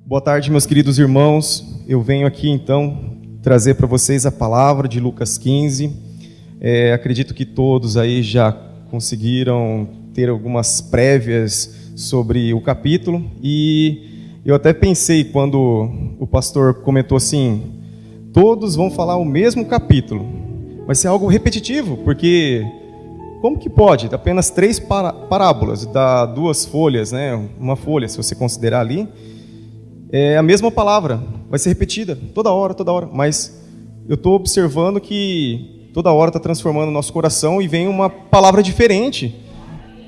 Boa tarde, meus queridos irmãos. Eu venho aqui, então, trazer para vocês a palavra de Lucas 15. Acredito que todos aí já conseguiram ter algumas prévias sobre o capítulo. E eu até pensei, quando o pastor comentou assim, todos vão falar o mesmo capítulo. Vai ser algo repetitivo, porque como que pode? Apenas 3 parábolas, dá 2 folhas, né? Uma folha, se você considerar ali. É a mesma palavra, vai ser repetida toda hora, mas eu estou observando que toda hora está transformando o nosso coração e vem uma palavra diferente,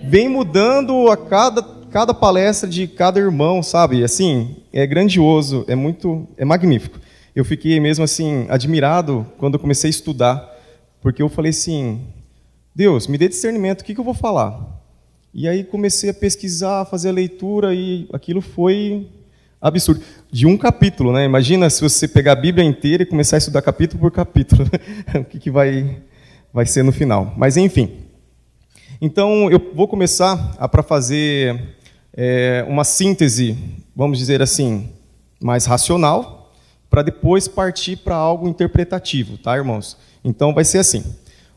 vem mudando a cada palestra de cada irmão, sabe? Assim, é grandioso, é magnífico. Eu fiquei mesmo assim, admirado quando eu comecei a estudar, porque eu falei assim, Deus, me dê discernimento, o que eu vou falar? E aí comecei a pesquisar, a fazer a leitura e aquilo foi absurdo. De um capítulo, né? Imagina se você pegar a Bíblia inteira e começar a estudar capítulo por capítulo. O que vai ser no final. Mas, enfim. Então, eu vou começar para fazer uma síntese, vamos dizer assim, mais racional, para depois partir para algo interpretativo, tá, irmãos? Então, vai ser assim.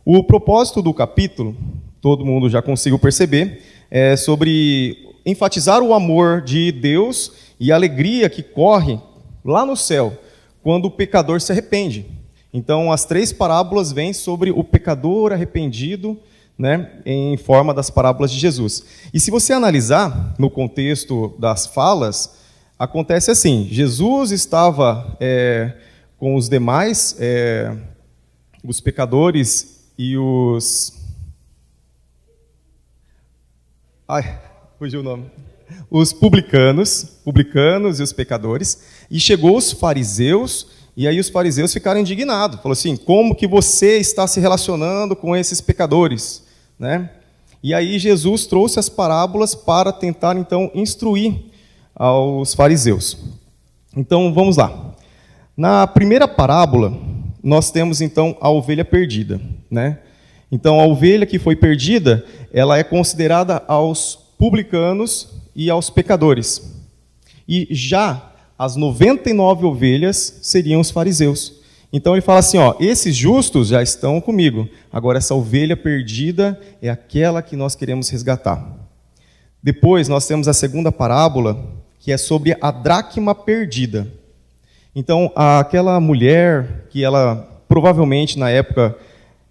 O propósito do capítulo, todo mundo já conseguiu perceber, é sobre enfatizar o amor de Deus e a alegria que corre lá no céu, quando o pecador se arrepende. Então, as 3 parábolas vêm sobre o pecador arrependido, né, em forma das parábolas de Jesus. E se você analisar no contexto das falas, acontece assim, Jesus estava com os demais, os pecadores e os... Ai, fugiu o nome... Os publicanos e os pecadores, e chegou os fariseus, e aí os fariseus ficaram indignados, falou assim, como que você está se relacionando com esses pecadores? Né? E aí Jesus trouxe as parábolas para tentar, então, instruir aos fariseus. Então, vamos lá. Na primeira parábola, nós temos, então, a ovelha perdida. Né? Então, a ovelha que foi perdida, ela é considerada aos publicanos e aos pecadores. E já as 99 ovelhas seriam os fariseus. Então ele fala assim, esses justos já estão comigo. Agora essa ovelha perdida é aquela que nós queremos resgatar. Depois nós temos a segunda parábola, que é sobre a dracma perdida. Então aquela mulher, que ela provavelmente na época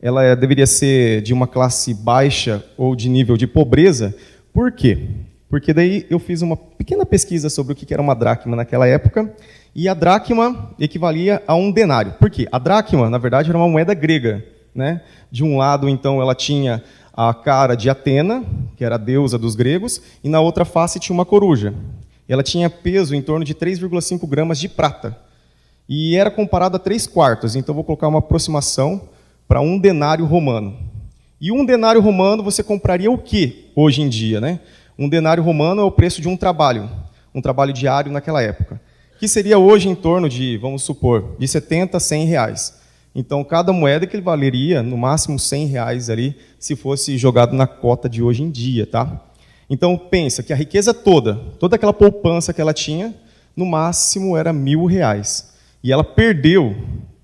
ela deveria ser de uma classe baixa ou de nível de pobreza. Por quê? Porque daí eu fiz uma pequena pesquisa sobre o que era uma dracma naquela época, e a dracma equivalia a um denário. Por quê? A dracma, na verdade, era uma moeda grega. Né? De um lado, então, ela tinha a cara de Atena, que era a deusa dos gregos, e na outra face tinha uma coruja. Ela tinha peso em torno de 3,5 gramas de prata. E era comparada a 3/4, então vou colocar uma aproximação para um denário romano. E um denário romano você compraria o que hoje em dia, né? Um denário romano é o preço de um trabalho diário naquela época, que seria hoje em torno de, vamos supor, de 70 a 100 reais. Então, cada moeda que ele valeria, no máximo 100 reais ali, se fosse jogado na cota de hoje em dia, tá? Então, pensa que a riqueza toda aquela poupança que ela tinha, no máximo era 1.000 reais. E ela perdeu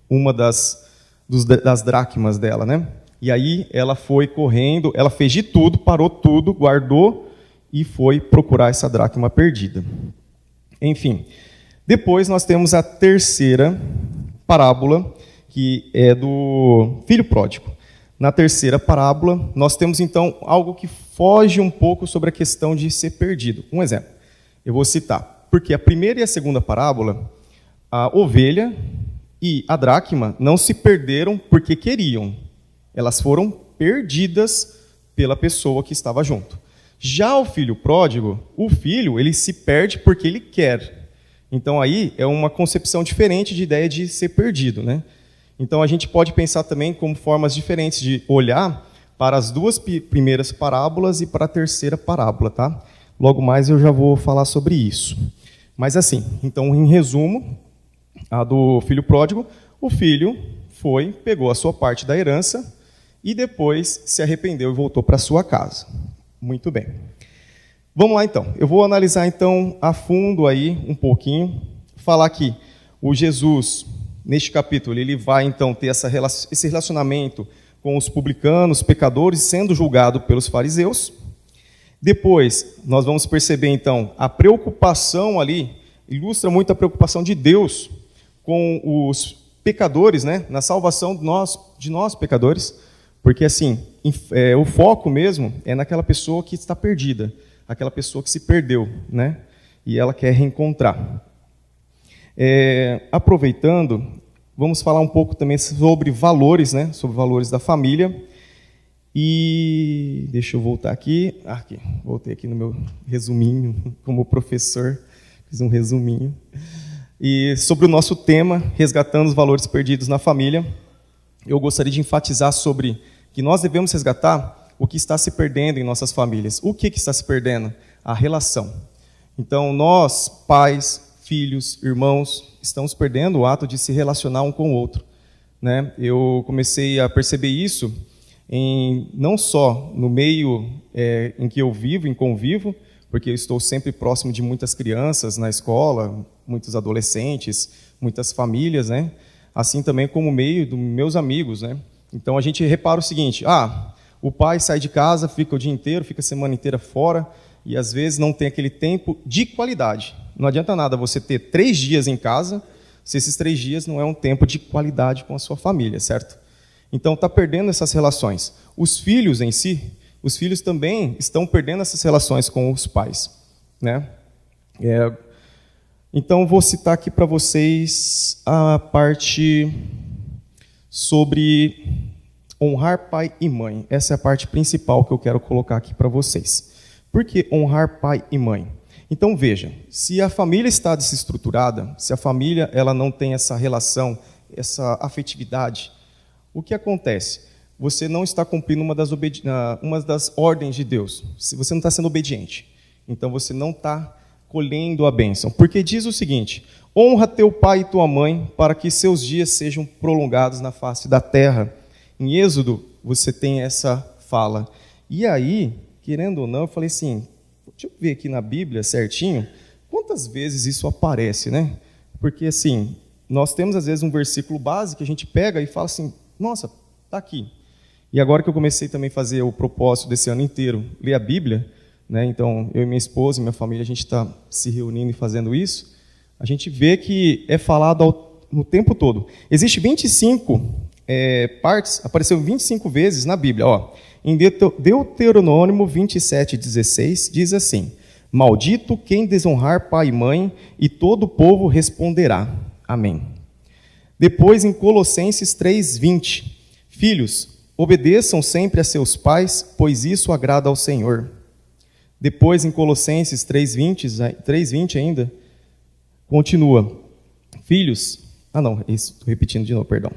uma das dracmas dela, né? E aí ela foi correndo, ela fez de tudo, parou tudo, guardou e foi procurar essa dracma perdida. Enfim, depois nós temos a terceira parábola, que é do filho pródigo. Na terceira parábola, nós temos então algo que foge um pouco sobre a questão de ser perdido. Um exemplo, eu vou citar, porque a primeira e a segunda parábola, a ovelha e a dracma não se perderam porque queriam. Elas foram perdidas pela pessoa que estava junto. Já o filho pródigo, o filho, ele se perde porque ele quer. Então aí é uma concepção diferente de ideia de ser perdido, né? Então a gente pode pensar também como formas diferentes de olhar para as 2 primeiras parábolas e para a terceira parábola, tá? Logo mais eu já vou falar sobre isso. Mas assim, então em resumo, a do filho pródigo, o filho pegou a sua parte da herança e depois se arrependeu e voltou para sua casa. Muito bem. Vamos lá então. Eu vou analisar então a fundo aí um pouquinho, falar que o Jesus, neste capítulo, ele vai então ter esse relacionamento com os publicanos, pecadores, sendo julgado pelos fariseus. Depois, nós vamos perceber então a preocupação ali, ilustra muito a preocupação de Deus com os pecadores, né, na salvação de nós pecadores, porque assim, o foco mesmo é naquela pessoa que está perdida, aquela pessoa que se perdeu, né, e ela quer reencontrar. Aproveitando, vamos falar um pouco também sobre valores, né, sobre valores da família. E deixa eu voltar aqui. Voltei aqui no meu resuminho, como professor, fiz um resuminho. E sobre o nosso tema, resgatando os valores perdidos na família, eu gostaria de enfatizar sobre que nós devemos resgatar o que está se perdendo em nossas famílias. O que está se perdendo? A relação. Então, nós, pais, filhos, irmãos, estamos perdendo o ato de se relacionar um com o outro, né? Eu comecei a perceber isso não só no meio em que eu vivo, em convivo, porque eu estou sempre próximo de muitas crianças na escola, muitos adolescentes, muitas famílias, né? Assim também como meio dos meus amigos, né? Então a gente repara o seguinte: o pai sai de casa, fica o dia inteiro, fica a semana inteira fora, e às vezes não tem aquele tempo de qualidade. Não adianta nada você ter 3 dias em casa, se esses 3 dias não é um tempo de qualidade com a sua família, certo? Então, está perdendo essas relações. Os filhos em si, os filhos também estão perdendo essas relações com os pais, né? Então, vou citar aqui para vocês a parte sobre honrar pai e mãe. Essa é a parte principal que eu quero colocar aqui para vocês. Por que honrar pai e mãe? Então, veja, se a família está desestruturada, se a família ela não tem essa relação, essa afetividade, o que acontece? Você não está cumprindo uma das ordens de Deus. Se você não está sendo obediente, então você não está colhendo a bênção. Porque diz o seguinte: honra teu pai e tua mãe, para que seus dias sejam prolongados na face da terra. Em Êxodo, você tem essa fala. E aí, querendo ou não, eu falei assim, deixa eu ver aqui na Bíblia certinho, quantas vezes isso aparece, né? Porque assim, nós temos às vezes um versículo base que a gente pega e fala assim, nossa, está aqui. E agora que eu comecei também a fazer o propósito desse ano inteiro, ler a Bíblia, né? Então eu e minha esposa e minha família, a gente está se reunindo e fazendo isso, a gente vê que é falado no tempo todo. Existem 25 partes, apareceu 25 vezes na Bíblia. Em Deuteronômio 27:16 diz assim: maldito quem desonrar pai e mãe, e todo o povo responderá, amém. Depois, em Colossenses 3:20, filhos, obedeçam sempre a seus pais, pois isso agrada ao Senhor. Depois, em Colossenses 3:20 ainda, continua, filhos, estou repetindo de novo, perdão.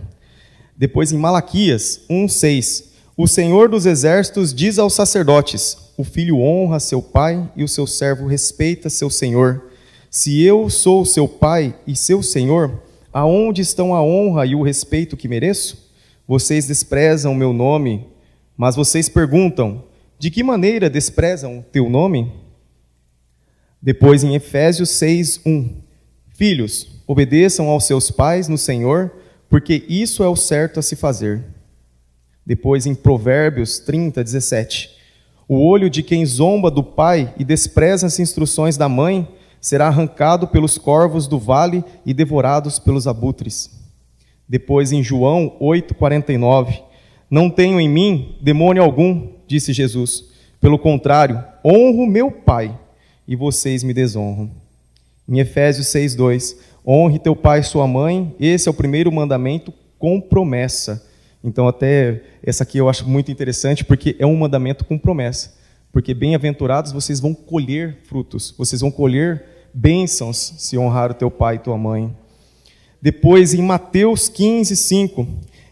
Depois, em Malaquias 1:6, o Senhor dos Exércitos diz aos sacerdotes, o filho honra seu pai e o seu servo respeita seu senhor. Se eu sou seu pai e seu senhor, aonde estão a honra e o respeito que mereço? Vocês desprezam o meu nome, mas vocês perguntam, de que maneira desprezam o teu nome? Depois em Efésios 6:1, filhos, obedeçam aos seus pais no Senhor, porque isso é o certo a se fazer. Depois em Provérbios 30:17, o olho de quem zomba do pai e despreza as instruções da mãe será arrancado pelos corvos do vale e devorados pelos abutres. Depois em João 8:49, não tenho em mim demônio algum, disse Jesus. Pelo contrário, honro meu pai e vocês me desonram. Em Efésios 6:2, honre teu pai e sua mãe, esse é o primeiro mandamento com promessa. Então até essa aqui eu acho muito interessante, porque é um mandamento com promessa. Porque bem-aventurados vocês vão colher frutos, vocês vão colher bênçãos se honrar o teu pai e tua mãe. Depois em Mateus 15:5,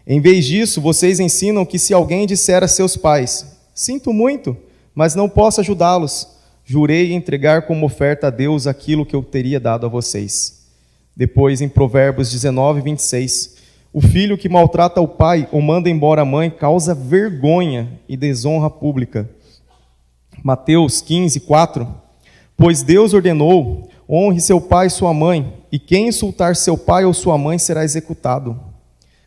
em vez disso vocês ensinam que se alguém disser a seus pais, sinto muito, mas não posso ajudá-los, jurei entregar como oferta a Deus aquilo que eu teria dado a vocês. Depois em Provérbios 19:26, o filho que maltrata o pai ou manda embora a mãe causa vergonha e desonra pública. Mateus 15, 4. Pois Deus ordenou, honre seu pai e sua mãe, e quem insultar seu pai ou sua mãe será executado.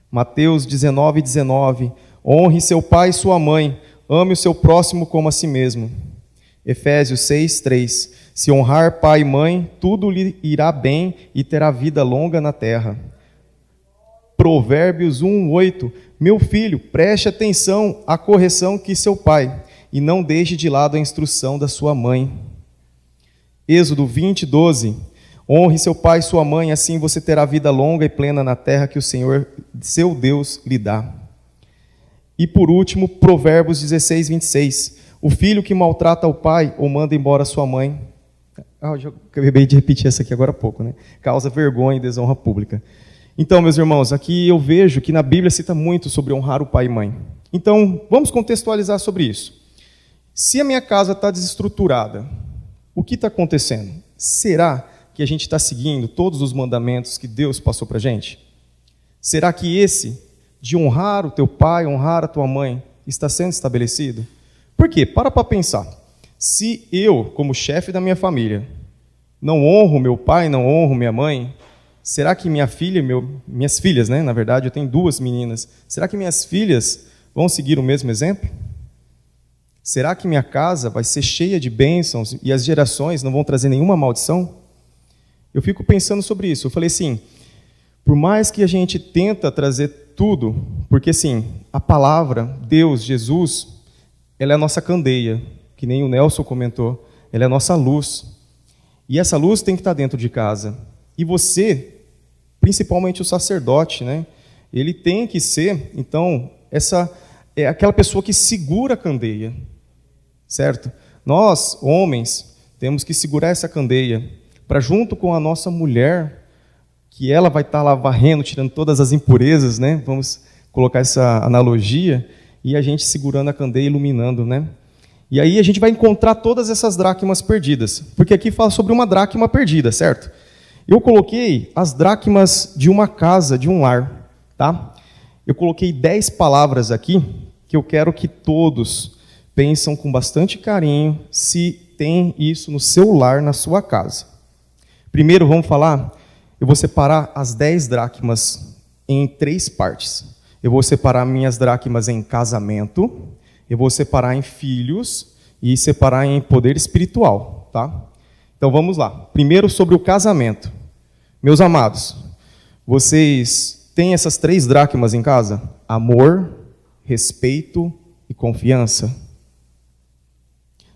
Mateus 19, 19. Honre seu pai e sua mãe, ame o seu próximo como a si mesmo. Efésios 6, 3. Se honrar pai e mãe, tudo lhe irá bem e terá vida longa na terra. Provérbios 1, 8. Meu filho, preste atenção à correção que seu pai, e não deixe de lado a instrução da sua mãe. Êxodo 20, 12. Honre seu pai e sua mãe, assim você terá vida longa e plena na terra que o Senhor, seu Deus, lhe dá. E por último, Provérbios 16, 26. O filho que maltrata o pai ou manda embora sua mãe, eu acabei de repetir essa aqui agora há pouco, né? Causa vergonha e desonra pública. Então, meus irmãos, aqui eu vejo que na Bíblia cita muito sobre honrar o pai e mãe. Então, vamos contextualizar sobre isso. Se a minha casa está desestruturada, o que está acontecendo? Será que a gente está seguindo todos os mandamentos que Deus passou para a gente? Será que esse de honrar o teu pai, honrar a tua mãe, está sendo estabelecido? Por quê? Para pensar. Se eu, como chefe da minha família, não honro meu pai, não honro minha mãe, será que minha filha, minhas filhas, né? Na verdade, eu tenho 2 meninas. Será que minhas filhas vão seguir o mesmo exemplo? Será que minha casa vai ser cheia de bênçãos e as gerações não vão trazer nenhuma maldição? Eu fico pensando sobre isso. Eu falei assim, por mais que a gente tenta trazer tudo, porque assim, a palavra, Deus, Jesus, ela é a nossa candeia, que nem o Nelson comentou, ela é a nossa luz. E essa luz tem que estar dentro de casa. E você, principalmente o sacerdote, né? Ele tem que ser, então, essa é aquela pessoa que segura a candeia, certo? Nós, homens, temos que segurar essa candeia, para junto com a nossa mulher, que ela vai estar lá varrendo, tirando todas as impurezas, né? Vamos colocar essa analogia, e a gente segurando a candeia, iluminando, né? E aí a gente vai encontrar todas essas dracmas perdidas, porque aqui fala sobre uma dracma perdida, certo? Eu coloquei as dracmas de uma casa, de um lar, tá? Eu coloquei 10 palavras aqui, que eu quero que todos pensam com bastante carinho se tem isso no seu lar, na sua casa. Primeiro, vamos falar, eu vou separar as 10 dracmas em 3 partes. Eu vou separar minhas dracmas em casamento, eu vou separar em filhos e separar em poder espiritual, tá? Então vamos lá. Primeiro sobre o casamento. Meus amados, vocês têm essas 3 dracmas em casa? Amor, respeito e confiança.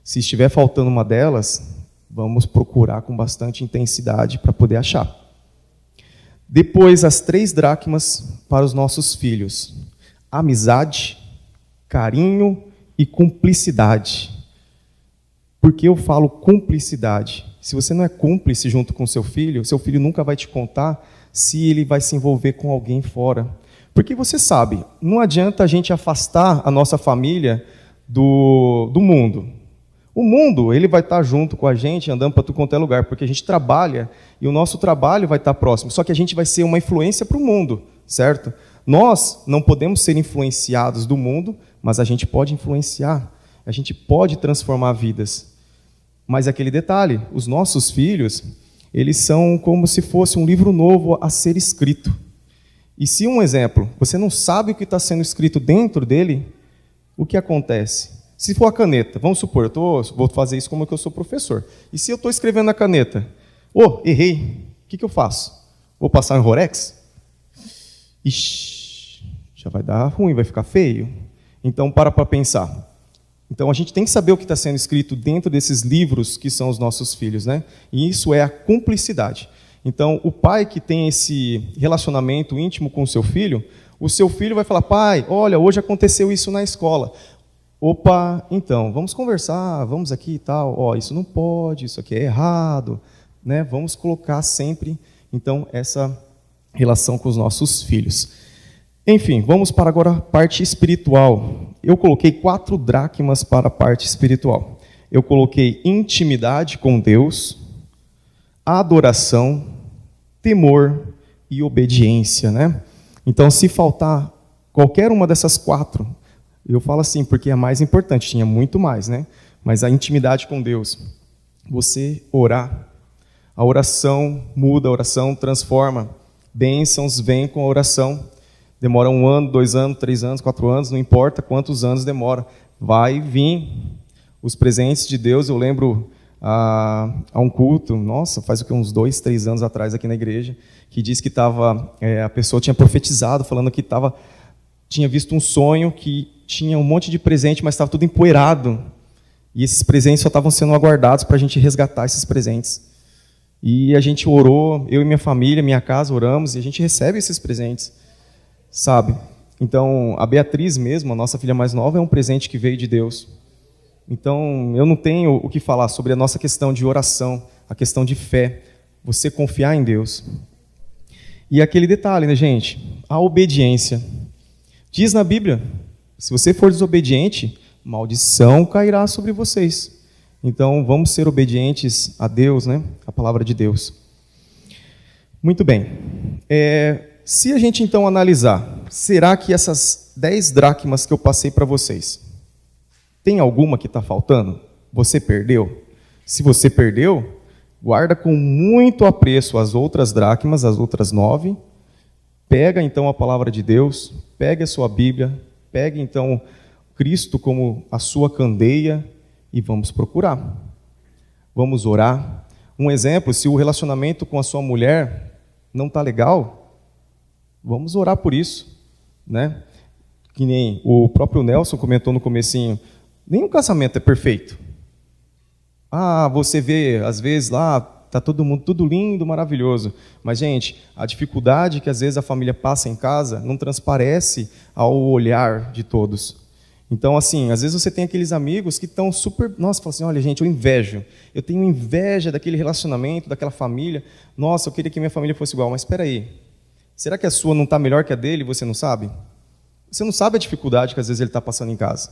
Se estiver faltando uma delas, vamos procurar com bastante intensidade para poder achar. Depois, as 3 dracmas para os nossos filhos. Amizade, carinho e cumplicidade. Por que eu falo cumplicidade? Se você não é cúmplice junto com seu filho nunca vai te contar se ele vai se envolver com alguém fora. Porque você sabe, não adianta a gente afastar a nossa família do mundo. O mundo, ele vai estar junto com a gente, andando para tudo quanto é lugar, porque a gente trabalha e o nosso trabalho vai estar próximo. Só que a gente vai ser uma influência para o mundo, certo? Nós não podemos ser influenciados do mundo, mas a gente pode influenciar, a gente pode transformar vidas. Mas aquele detalhe, os nossos filhos, eles são como se fosse um livro novo a ser escrito. E se, um exemplo, você não sabe o que está sendo escrito dentro dele, o que acontece? Se for a caneta, vamos supor, vou fazer isso como que eu sou professor. E se eu estou escrevendo na caneta, errei, o que eu faço? Vou passar em Rorex? Ixi, já vai dar ruim, vai ficar feio. Então, para pensar. Então, a gente tem que saber o que está sendo escrito dentro desses livros que são os nossos filhos, né? E isso é a cumplicidade. Então, o pai que tem esse relacionamento íntimo com o seu filho vai falar, pai, olha, hoje aconteceu isso na escola. Opa, então, vamos conversar, vamos aqui e tal, isso não pode, isso aqui é errado, né? Vamos colocar sempre, então, essa relação com os nossos filhos. Enfim, vamos para agora a parte espiritual. Eu coloquei 4 dracmas para a parte espiritual. Eu coloquei intimidade com Deus, adoração, temor e obediência, né? Então, se faltar qualquer uma dessas 4, eu falo assim, porque é a mais importante, tinha muito mais, né? mas a intimidade com Deus. Você orar. A oração muda, a oração transforma. Bênçãos vêm com a oração. Demora 1 ano, 2 anos, 3 anos, 4 anos, não importa quantos anos demora. Vai vir. Os presentes de Deus, eu lembro a um culto, nossa, faz o que, uns 2, 3 anos atrás aqui na igreja, que disse que a pessoa tinha profetizado, falando que tinha visto um sonho que tinha um monte de presente, mas estava tudo empoeirado. E esses presentes só estavam sendo aguardados para a gente resgatar esses presentes. E a gente orou, eu e minha família, minha casa, oramos, e a gente recebe esses presentes, sabe? Então, a Beatriz mesmo, a nossa filha mais nova, é um presente que veio de Deus. Então, eu não tenho o que falar sobre a nossa questão de oração, a questão de fé, você confiar em Deus. E aquele detalhe, né, gente? A obediência. Diz na Bíblia, se você for desobediente, maldição cairá sobre vocês. Então, vamos ser obedientes a Deus, né? A palavra de Deus. Muito bem. Se a gente, então, analisar, será que essas 10 dracmas que eu passei para vocês, tem alguma que está faltando? Você perdeu? Se você perdeu, guarda com muito apreço as outras dracmas, as outras 9. Pega, então, a palavra de Deus, pegue a sua Bíblia, pegue, então, Cristo como a sua candeia e vamos procurar. Vamos orar. Um exemplo, se o relacionamento com a sua mulher não está legal, vamos orar por isso, né? Que nem o próprio Nelson comentou no comecinho, nenhum casamento é perfeito. Você vê, às vezes, lá, está todo mundo, tudo lindo, maravilhoso. Mas, gente, a dificuldade que às vezes a família passa em casa não transparece ao olhar de todos. Então, assim, às vezes você tem aqueles amigos que estão super... Nossa, fala assim, olha, gente, eu tenho inveja daquele relacionamento, daquela família. Nossa, eu queria que minha família fosse igual. Mas espera aí, será que a sua não está melhor que a dele e você não sabe? Você não sabe a dificuldade que às vezes ele está passando em casa.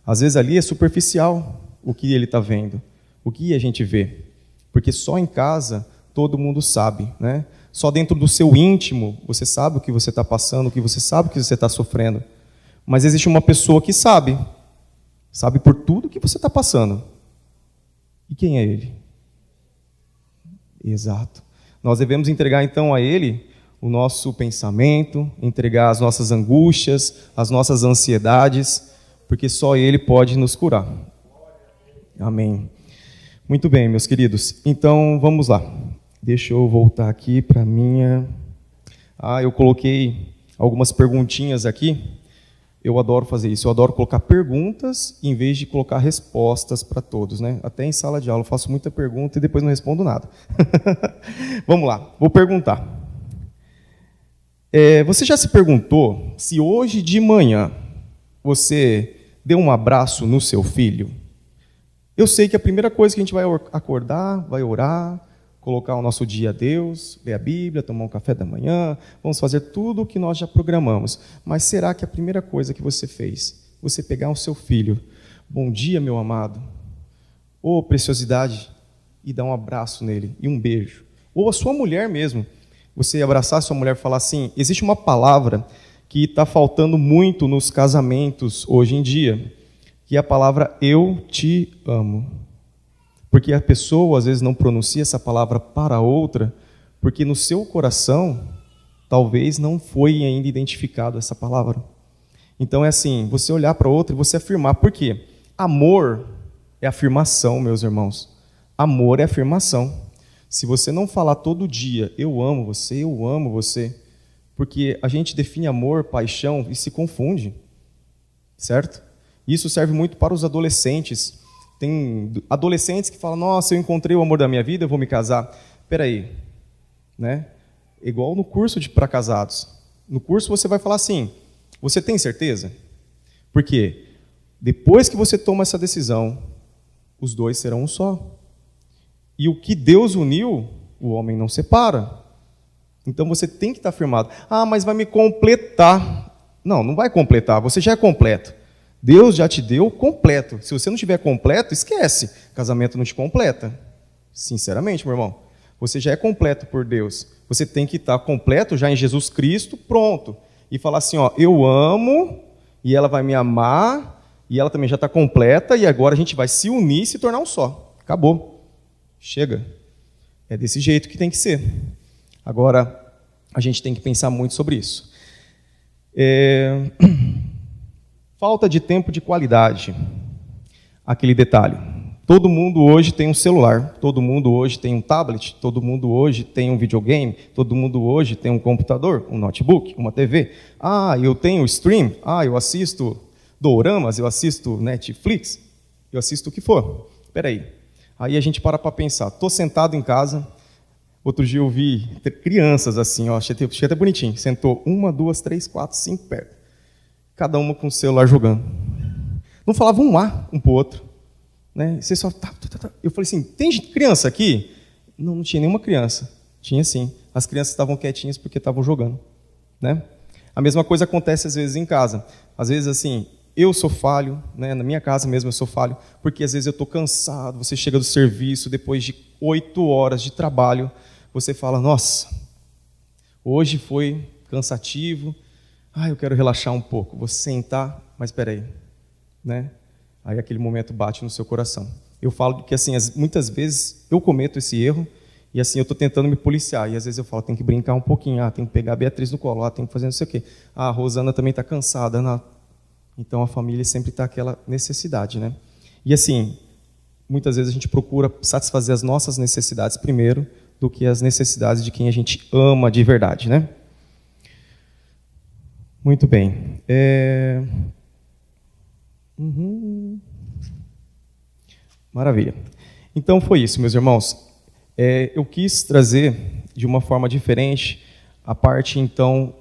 Às vezes ali é superficial o que ele está vendo, o que a gente vê. Porque só em casa todo mundo sabe, né? Só dentro do seu íntimo você sabe o que você está passando, o que você sabe que você está sofrendo. Mas existe uma pessoa que sabe por tudo que você está passando. E quem é ele? Exato. Nós devemos entregar então a ele o nosso pensamento, entregar as nossas angústias, as nossas ansiedades, porque só ele pode nos curar. Amém. Muito bem, meus queridos. Então, vamos lá. Deixa eu voltar aqui para a minha... eu coloquei algumas perguntinhas aqui. Eu adoro fazer isso. Eu adoro colocar perguntas em vez de colocar respostas para todos, né? Até em sala de aula eu faço muita pergunta e depois não respondo nada. Vamos lá. Vou perguntar. Você já se perguntou se hoje de manhã você deu um abraço no seu filho? Eu sei que a primeira coisa que a gente vai acordar, vai orar, colocar o nosso dia a Deus, ler a Bíblia, tomar um café da manhã, vamos fazer tudo o que nós já programamos. Mas será que a primeira coisa que você fez, você pegar o seu filho, bom dia, meu amado, ou preciosidade, e dar um abraço nele, e um beijo. Ou a sua mulher mesmo, você abraçar a sua mulher e falar assim, existe uma palavra que está faltando muito nos casamentos hoje em dia, que é a palavra eu te amo. Porque a pessoa, às vezes, não pronuncia essa palavra para outra, porque no seu coração, talvez não foi ainda identificado essa palavra. Então, é assim, você olhar para outra e você afirmar. Por quê? Amor é afirmação, meus irmãos. Amor é afirmação. Se você não falar todo dia, eu amo você, porque a gente define amor, paixão e se confunde, certo? Isso serve muito para os adolescentes. Tem adolescentes que falam, nossa, eu encontrei o amor da minha vida, eu vou me casar. Espera aí, né? Igual no curso para casados. No curso você vai falar assim, você tem certeza? Porque depois que você toma essa decisão, os dois serão um só. E o que Deus uniu, o homem não separa. Então você tem que estar firmado. Mas vai me completar. Não, não vai completar, você já é completo. Deus já te deu completo. Se você não tiver completo, esquece. Casamento não te completa. Sinceramente, meu irmão. Você já é completo por Deus. Você tem que estar completo já em Jesus Cristo, pronto. E falar assim, eu amo, e ela vai me amar, e ela também já está completa, e agora a gente vai se unir e se tornar um só. Acabou. Chega. É desse jeito que tem que ser. Agora, a gente tem que pensar muito sobre isso. Falta de tempo de qualidade. Aquele detalhe. Todo mundo hoje tem um celular, todo mundo hoje tem um tablet, todo mundo hoje tem um videogame, todo mundo hoje tem um computador, um notebook, uma TV. Ah, eu tenho stream, eu assisto doramas, eu assisto Netflix, eu assisto o que for. Espera aí. Aí a gente para pensar. Estou sentado em casa, outro dia eu vi crianças assim, achei até bonitinho. Sentou 1, 2, 3, 4, 5 perto. Cada uma com o celular jogando. Não falava um um para o outro. Né? Você só Eu falei assim, tem criança aqui? Não, não tinha nenhuma criança. Tinha sim. As crianças estavam quietinhas porque estavam jogando. Né? A mesma coisa acontece às vezes em casa. Às vezes assim, eu sou falho, né? Na minha casa mesmo eu sou falho, porque às vezes eu estou cansado, você chega do serviço, depois de 8 horas de trabalho, você fala, nossa, hoje foi cansativo, eu quero relaxar um pouco, vou sentar, mas espera aí, né? Aí aquele momento bate no seu coração. Eu falo que assim, muitas vezes eu cometo esse erro, e assim eu estou tentando me policiar, e às vezes eu falo, tem que brincar um pouquinho, tem que pegar a Beatriz no colo, tem que fazer não sei o quê. A Rosana também está cansada, Então a família sempre está aquela necessidade, né? E assim, muitas vezes a gente procura satisfazer as nossas necessidades primeiro do que as necessidades de quem a gente ama de verdade, né? Muito bem. Maravilha. Então foi isso, meus irmãos. Eu quis trazer de uma forma diferente a parte então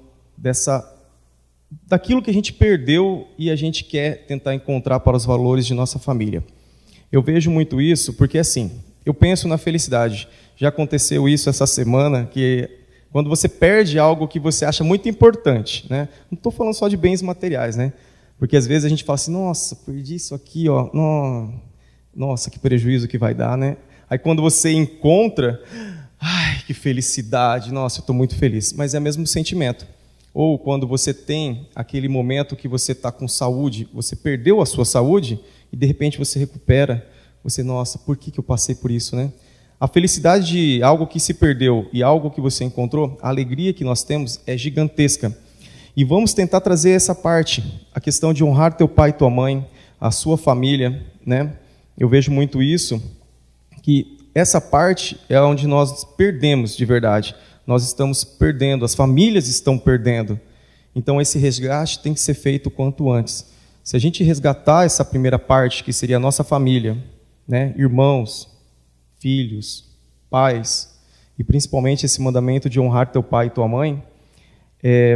daquilo que a gente perdeu e a gente quer tentar encontrar para os valores de nossa família. Eu vejo muito isso porque, assim, eu penso na felicidade. Já aconteceu isso essa semana, que quando você perde algo que você acha muito importante, né? Não estou falando só de bens materiais, né? Porque às vezes a gente fala assim, nossa, perdi isso aqui, nossa, que prejuízo que vai dar, né? Aí quando você encontra, que felicidade, nossa, eu estou muito feliz. Mas é o mesmo sentimento. Ou quando você tem aquele momento que você está com saúde, você perdeu a sua saúde e de repente você recupera, você, nossa, por que eu passei por isso, né? A felicidade de algo que se perdeu e algo que você encontrou, a alegria que nós temos é gigantesca. E vamos tentar trazer essa parte, a questão de honrar teu pai e tua mãe, a sua família, né? Eu vejo muito isso, que essa parte é onde nós perdemos de verdade. Nós estamos perdendo, as famílias estão perdendo. Então esse resgate tem que ser feito o quanto antes. Se a gente resgatar essa primeira parte, que seria a nossa família, né? Irmãos, filhos, pais, e principalmente esse mandamento de honrar teu pai e tua mãe,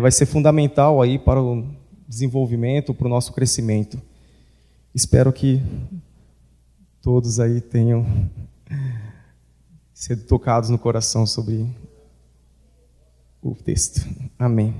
vai ser fundamental aí para o desenvolvimento, para o nosso crescimento. Espero que todos aí tenham sido tocados no coração sobre o texto. Amém.